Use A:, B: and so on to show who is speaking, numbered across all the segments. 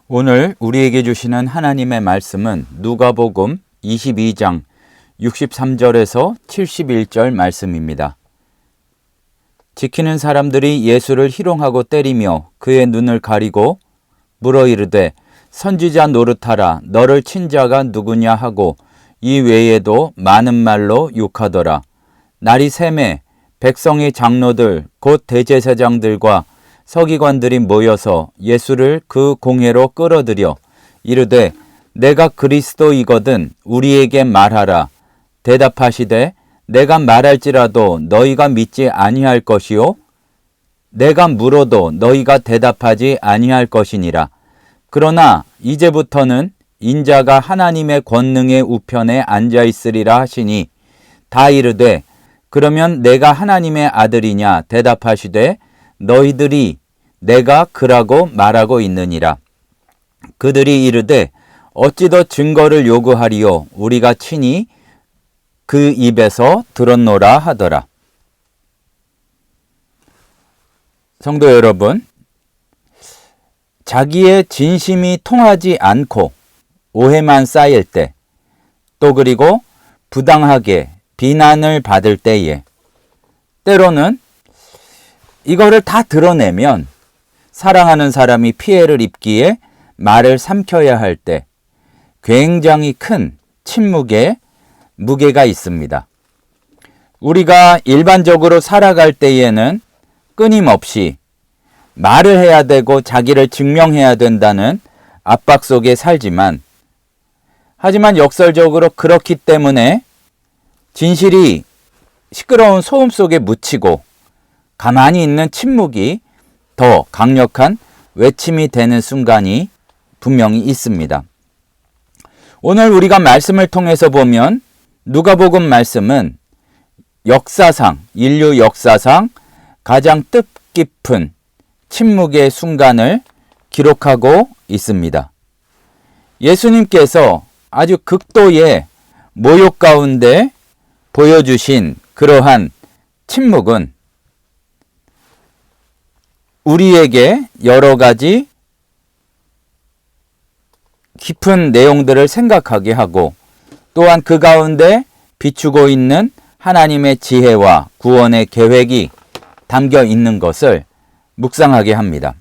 A: 오늘 우리에게 주시는 하나님의 말씀은 누가복음 22장 63절에서 71절 말씀입니다. 지키는 사람들이 예수를 희롱하고 때리며 그의 눈을 가리고 물어 이르되 선지자 노릇하라 너를 친 자가 누구냐 하고 이 외에도 많은 말로 욕하더라. 날이 새매 백성의 장로들 곧 대제사장들과 서기관들이 모여서 예수를 그 공회로 끌어들여 이르되 내가 그리스도이거든 우리에게 말하라. 대답하시되 내가 말할지라도 너희가 믿지 아니할 것이요 내가 물어도 너희가 대답하지 아니할 것이니라. 그러나 이제부터는 인자가 하나님의 권능의 우편에 앉아 있으리라 하시니 다 이르되 그러면 내가 하나님의 아들이냐 대답하시되 너희들이 내가 그라고 말하고 있느니라. 그들이 이르되 어찌 더 증거를 요구하리요 우리가 친히 그 입에서 들었노라 하더라. 성도 여러분, 자기의 진심이 통하지 않고 오해만 쌓일 때, 또 그리고 부당하게 비난을 받을 때에 때로는 이거를 다 드러내면 사랑하는 사람이 피해를 입기에 말을 삼켜야 할 때 굉장히 큰 침묵의 무게가 있습니다. 우리가 일반적으로 살아갈 때에는 끊임없이 말을 해야 되고 자기를 증명해야 된다는 압박 속에 살지만 하지만 역설적으로 그렇기 때문에 진실이 시끄러운 소음 속에 묻히고 가만히 있는 침묵이 더 강력한 외침이 되는 순간이 분명히 있습니다. 오늘 우리가 말씀을 통해서 보면 누가복음 말씀은 역사상, 인류 역사상 가장 뜻깊은 침묵의 순간을 기록하고 있습니다. 예수님께서 아주 극도의 모욕 가운데 보여주신 그러한 침묵은 우리에게 여러 가지 깊은 내용들을 생각하게 하고 또한 그 가운데 비추고 있는 하나님의 지혜와 구원의 계획이 담겨 있는 것을 묵상하게 합니다.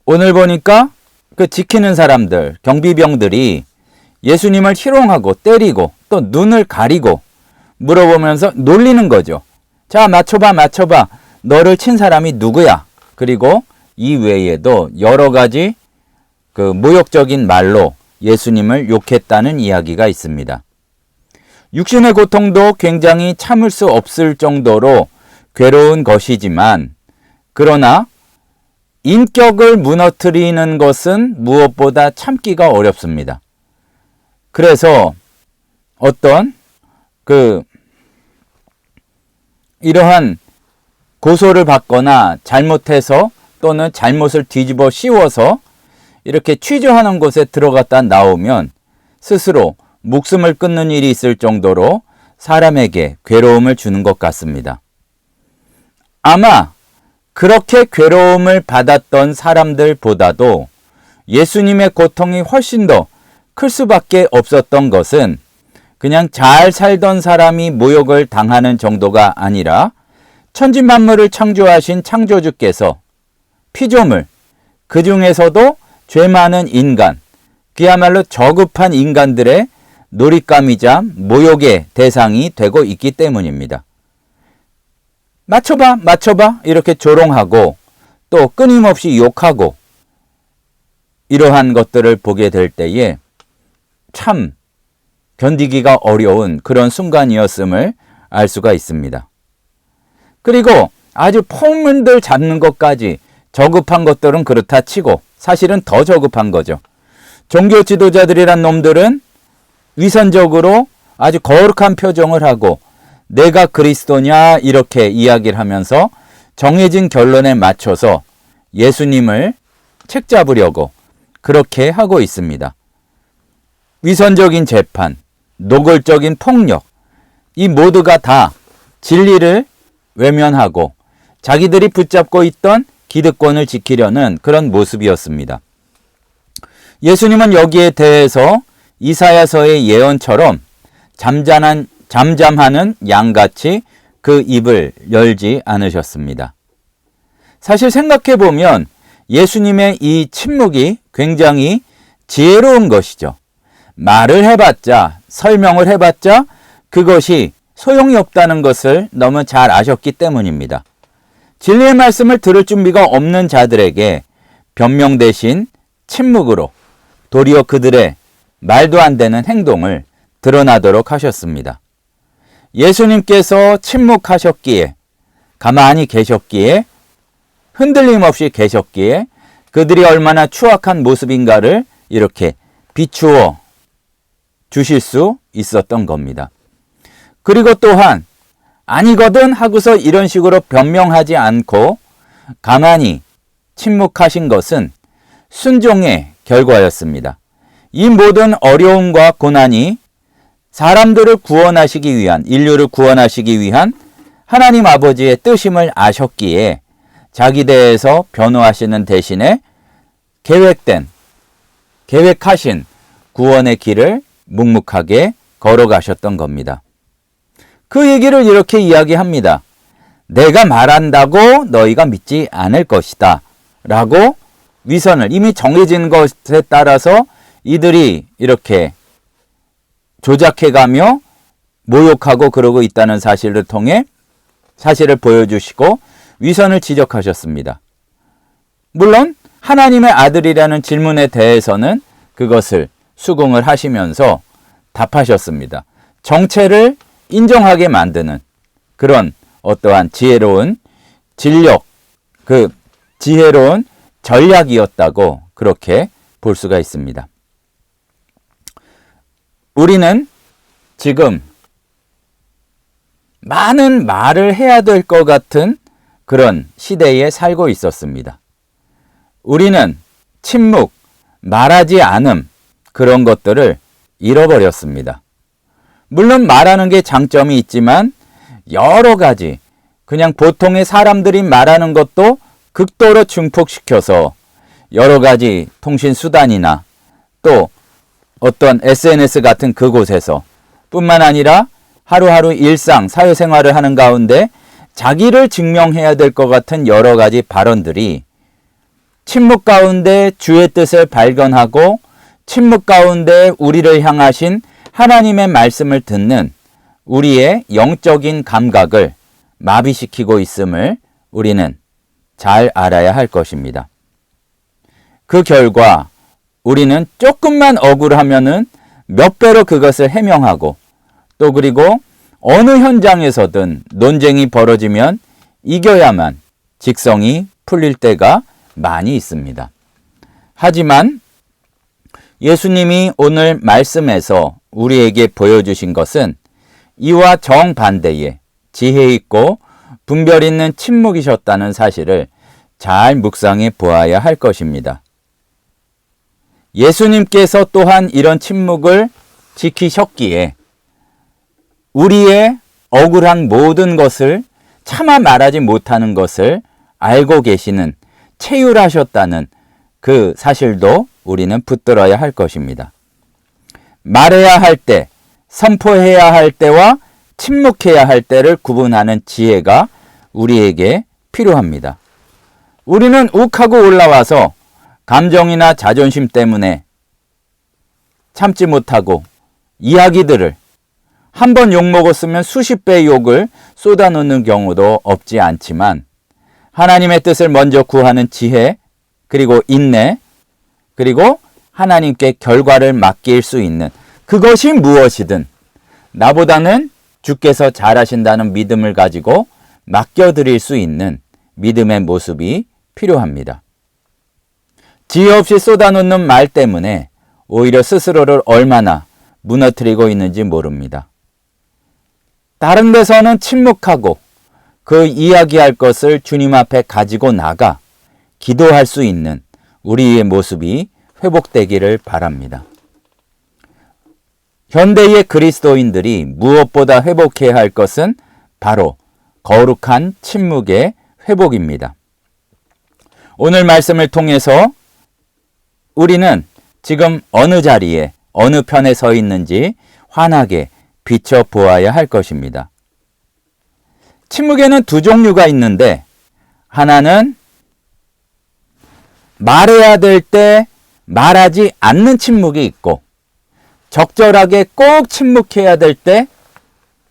A: 오늘 보니까 그 지키는 사람들, 경비병들이 예수님을 희롱하고 때리고 또 눈을 가리고 물어보면서 놀리는 거죠. 자, 맞춰봐. 너를 친 사람이 누구야? 그리고 이 외에도 여러 가지 그 모욕적인 말로 예수님을 욕했다는 이야기가 있습니다. 육신의 고통도 굉장히 참을 수 없을 정도로 괴로운 것이지만 그러나 인격을 무너뜨리는 것은 무엇보다 참기가 어렵습니다. 그래서 어떤 이러한 고소를 받거나 잘못해서 또는 잘못을 뒤집어 씌워서 이렇게 취조하는 곳에 들어갔다 나오면 스스로 목숨을 끊는 일이 있을 정도로 사람에게 괴로움을 주는 것 같습니다. 아마 그렇게 괴로움을 받았던 사람들보다도 예수님의 고통이 훨씬 더 클 수밖에 없었던 것은 그냥 잘 살던 사람이 모욕을 당하는 정도가 아니라 천지만물을 창조하신 창조주께서 피조물, 그 중에서도 죄 많은 인간, 그야말로 저급한 인간들의 놀잇감이자 모욕의 대상이 되고 있기 때문입니다. 맞춰봐 이렇게 조롱하고 또 끊임없이 욕하고 이러한 것들을 보게 될 때에 참 견디기가 어려운 그런 순간이었음을 알 수가 있습니다. 그리고 아주 폭문들 잡는 것까지 저급한 것들은 그렇다 치고 사실은 더 저급한 거죠. 종교 지도자들이란 놈들은 위선적으로 아주 거룩한 표정을 하고 내가 그리스도냐 이렇게 이야기를 하면서 정해진 결론에 맞춰서 예수님을 책잡으려고 그렇게 하고 있습니다. 위선적인 재판, 노골적인 폭력, 이 모두가 다 진리를 외면하고 자기들이 붙잡고 있던 기득권을 지키려는 그런 모습이었습니다. 예수님은 여기에 대해서 이사야서의 예언처럼 잠잠하는 양같이 그 입을 열지 않으셨습니다. 사실 생각해보면 예수님의 이 침묵이 굉장히 지혜로운 것이죠. 말을 해봤자, 설명을 해봤자 그것이 소용이 없다는 것을 너무 잘 아셨기 때문입니다. 진리의 말씀을 들을 준비가 없는 자들에게 변명 대신 침묵으로 도리어 그들의 말도 안 되는 행동을 드러나도록 하셨습니다. 예수님께서 침묵하셨기에, 가만히 계셨기에, 흔들림 없이 계셨기에 그들이 얼마나 추악한 모습인가를 이렇게 비추어 주실 수 있었던 겁니다. 그리고 또한 아니거든 하고서 이런 식으로 변명하지 않고 가만히 침묵하신 것은 순종의 결과였습니다. 이 모든 어려움과 고난이 사람들을 구원하시기 위한, 인류를 구원하시기 위한 하나님 아버지의 뜻임을 아셨기에 자기 대해서 변호하시는 대신에 계획하신 구원의 길을 묵묵하게 걸어가셨던 겁니다. 그 얘기를 이렇게 이야기합니다. 내가 말한다고 너희가 믿지 않을 것이다 라고 위선을, 이미 정해진 것에 따라서 이들이 이렇게 조작해가며 모욕하고 그러고 있다는 사실을 통해 사실을 보여주시고 위선을 지적하셨습니다. 물론 하나님의 아들이라는 질문에 대해서는 그것을 수긍을 하시면서 답하셨습니다. 정체를 인정하게 만드는 그런 어떠한 지혜로운 지혜로운 전략이었다고 그렇게 볼 수가 있습니다. 우리는 지금 많은 말을 해야 될 것 같은 그런 시대에 살고 있었습니다. 우리는 침묵, 말하지 않음, 그런 것들을 잃어버렸습니다. 물론 말하는 게 장점이 있지만 여러 가지 그냥 보통의 사람들이 말하는 것도 극도로 증폭시켜서 여러 가지 통신수단이나 또 어떤 SNS 같은 그곳에서 뿐만 아니라 하루하루 일상, 사회생활을 하는 가운데 자기를 증명해야 될 것 같은 여러 가지 발언들이 침묵 가운데 주의 뜻을 발견하고 침묵 가운데 우리를 향하신 하나님의 말씀을 듣는 우리의 영적인 감각을 마비시키고 있음을 우리는 잘 알아야 할 것입니다. 그 결과 우리는 조금만 억울하면은 몇 배로 그것을 해명하고 또 그리고 어느 현장에서든 논쟁이 벌어지면 이겨야만 직성이 풀릴 때가 많이 있습니다. 하지만 예수님이 오늘 말씀에서 우리에게 보여주신 것은 이와 정반대의 지혜 있고 분별 있는 침묵이셨다는 사실을 잘 묵상해 보아야 할 것입니다. 예수님께서 또한 이런 침묵을 지키셨기에 우리의 억울한 모든 것을 차마 말하지 못하는 것을 알고 계시는 체휼하셨다는 그 사실도 우리는 붙들어야 할 것입니다. 말해야 할 때, 선포해야 할 때와 침묵해야 할 때를 구분하는 지혜가 우리에게 필요합니다. 우리는 욱하고 올라와서 감정이나 자존심 때문에 참지 못하고 이야기들을 한 번 욕먹었으면 수십 배의 욕을 쏟아놓는 경우도 없지 않지만 하나님의 뜻을 먼저 구하는 지혜, 그리고 인내, 그리고 하나님께 결과를 맡길 수 있는 그것이 무엇이든 나보다는 주께서 잘하신다는 믿음을 가지고 맡겨드릴 수 있는 믿음의 모습이 필요합니다. 지혜 없이 쏟아놓는 말 때문에 오히려 스스로를 얼마나 무너뜨리고 있는지 모릅니다. 다른 데서는 침묵하고 그 이야기할 것을 주님 앞에 가지고 나가 기도할 수 있는 우리의 모습이 회복되기를 바랍니다. 현대의 그리스도인들이 무엇보다 회복해야 할 것은 바로 거룩한 침묵의 회복입니다. 오늘 말씀을 통해서 우리는 지금 어느 자리에 어느 편에 서 있는지 환하게 비춰보아야 할 것입니다. 침묵에는 두 종류가 있는데 하나는 말해야 될 때 말하지 않는 침묵이 있고 적절하게 꼭 침묵해야 될 때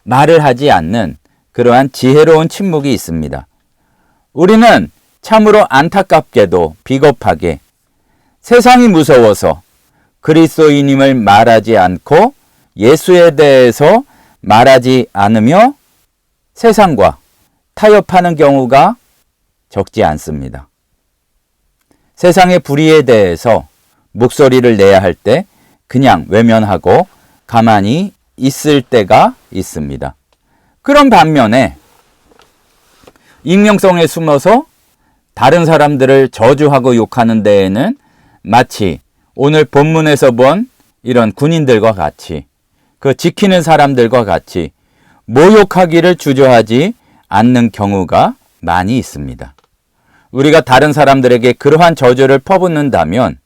A: 말을 하지 않는 그러한 지혜로운 침묵이 있습니다. 우리는 참으로 안타깝게도 비겁하게 세상이 무서워서 그리스도인임을 말하지 않고 예수에 대해서 말하지 않으며 세상과 타협하는 경우가 적지 않습니다. 세상의 불의에 대해서 목소리를 내야 할 때 그냥 외면하고 가만히 있을 때가 있습니다. 그런 반면에 익명성에 숨어서 다른 사람들을 저주하고 욕하는 데에는 마치 오늘 본문에서 본 이런 군인들과 같이 그 지키는 사람들과 같이 모욕하기를 주저하지 않는 경우가 많이 있습니다. 우리가 다른 사람들에게 그러한 저주를 퍼붓는다면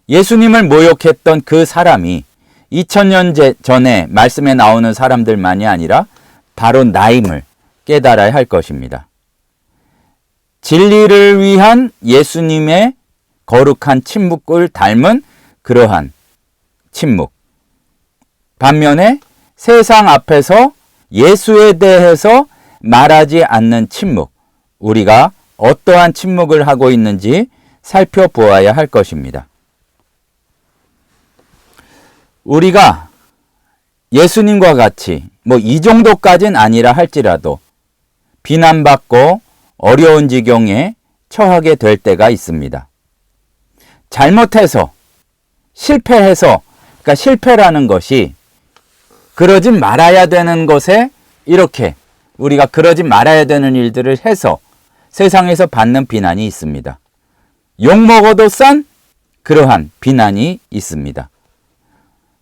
A: 예수님을 모욕했던 그 사람이 2000년 전에 말씀에 나오는 사람들만이 아니라 바로 나임을 깨달아야 할 것입니다. 진리를 위한 예수님의 거룩한 침묵을 닮은 그러한 침묵. 반면에 세상 앞에서 예수에 대해서 말하지 않는 침묵. 우리가 어떠한 침묵을 하고 있는지 살펴보아야 할 것입니다. 우리가 예수님과 같이 이 정도까지는 아니라 할지라도 비난받고 어려운 지경에 처하게 될 때가 있습니다. 잘못해서 실패해서 그러니까 실패라는 것이 그러지 말아야 되는 것에 이렇게 우리가 그러지 말아야 되는 일들을 해서 세상에서 받는 비난이 있습니다. 욕먹어도 싼 그러한 비난이 있습니다.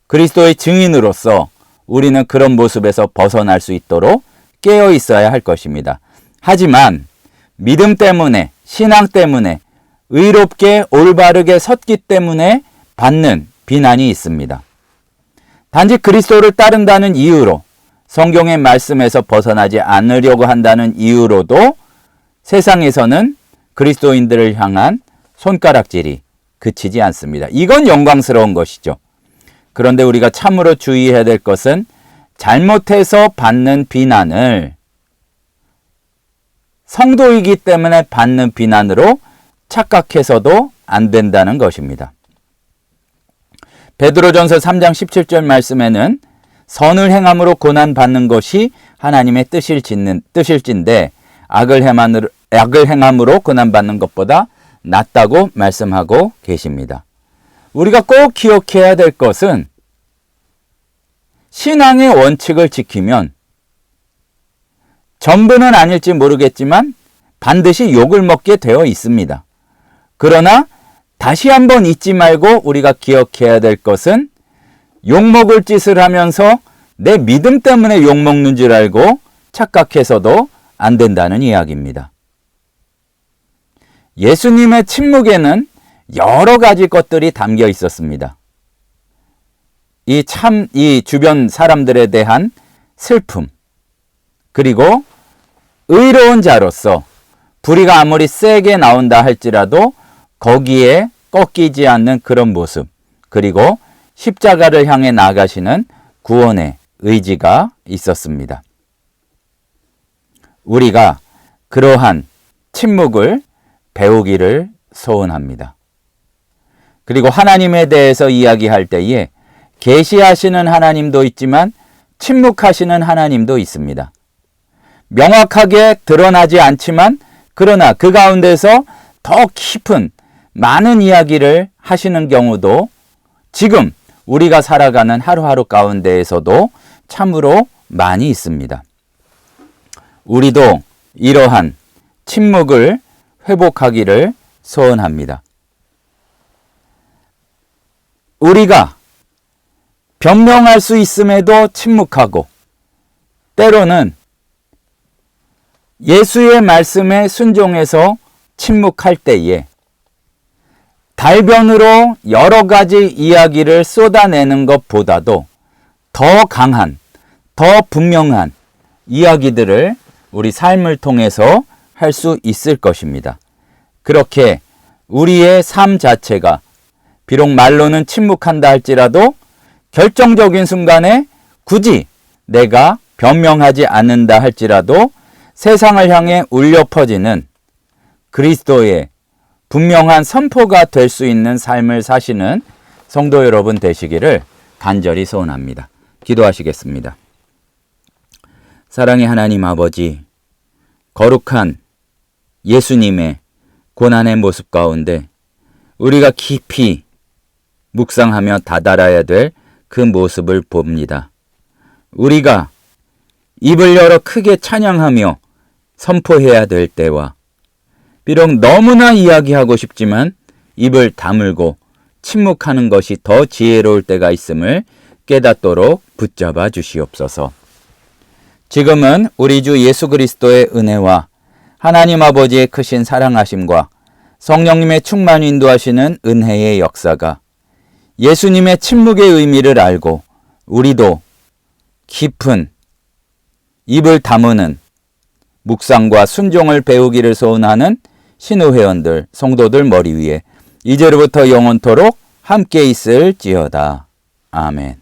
A: 그리스도의 증인으로서 우리는 그런 모습에서 벗어날 수 있도록 깨어 있어야 할 것입니다. 하지만 믿음 때문에 신앙 때문에 의롭게 올바르게 섰기 때문에 받는 비난이 있습니다. 단지 그리스도를 따른다는 이유로 성경의 말씀에서 벗어나지 않으려고 한다는 이유로도 세상에서는 그리스도인들을 향한 손가락질이 그치지 않습니다. 이건 영광스러운 것이죠. 그런데 우리가 참으로 주의해야 될 것은 잘못해서 받는 비난을 성도이기 때문에 받는 비난으로 착각해서도 안 된다는 것입니다. 베드로전서 3장 17절 말씀에는 선을 행함으로 고난받는 것이 하나님의 뜻일진데 악을 행함으로 고난받는 것보다 낫다고 말씀하고 계십니다. 우리가 꼭 기억해야 될 것은 신앙의 원칙을 지키면 전부는 아닐지 모르겠지만 반드시 욕을 먹게 되어 있습니다. 그러나 다시 한번 잊지 말고 우리가 기억해야 될 것은 욕먹을 짓을 하면서 내 믿음 때문에 욕먹는 줄 알고 착각해서도 안 된다는 이야기입니다. 예수님의 침묵에는 여러 가지 것들이 담겨 있었습니다. 이 주변 사람들에 대한 슬픔, 그리고 의로운 자로서 불의가 아무리 세게 나온다 할지라도 거기에 꺾이지 않는 그런 모습, 그리고 십자가를 향해 나아가시는 구원의 의지가 있었습니다. 우리가 그러한 침묵을 배우기를 소원합니다. 그리고 하나님에 대해서 이야기할 때에 계시하시는 하나님도 있지만 침묵하시는 하나님도 있습니다. 명확하게 드러나지 않지만 그러나 그 가운데서 더 깊은 많은 이야기를 하시는 경우도 지금 우리가 살아가는 하루하루 가운데에서도 참으로 많이 있습니다. 우리도 이러한 침묵을 회복하기를 소원합니다. 우리가 변명할 수 있음에도 침묵하고 때로는 예수의 말씀에 순종해서 침묵할 때에 달변으로 여러 가지 이야기를 쏟아내는 것보다도 더 강한, 더 분명한 이야기들을 우리 삶을 통해서 할 수 있을 것입니다. 그렇게 우리의 삶 자체가 비록 말로는 침묵한다 할지라도 결정적인 순간에 굳이 내가 변명하지 않는다 할지라도 세상을 향해 울려 퍼지는 그리스도의 분명한 선포가 될 수 있는 삶을 사시는 성도 여러분 되시기를 간절히 소원합니다. 기도하시겠습니다. 사랑의 하나님 아버지, 거룩한 예수님의 고난의 모습 가운데 우리가 깊이 묵상하며 다다라야 될 그 모습을 봅니다. 우리가 입을 열어 크게 찬양하며 선포해야 될 때와 비록 너무나 이야기하고 싶지만 입을 다물고 침묵하는 것이 더 지혜로울 때가 있음을 깨닫도록 붙잡아 주시옵소서. 지금은 우리 주 예수 그리스도의 은혜와 하나님 아버지의 크신 사랑하심과 성령님의 충만 인도하시는 은혜의 역사가 예수님의 침묵의 의미를 알고 우리도 깊은 입을 다무는 묵상과 순종을 배우기를 소원하는 신우 회원들, 성도들 머리 위에 이제로부터 영원토록 함께 있을지어다. 아멘.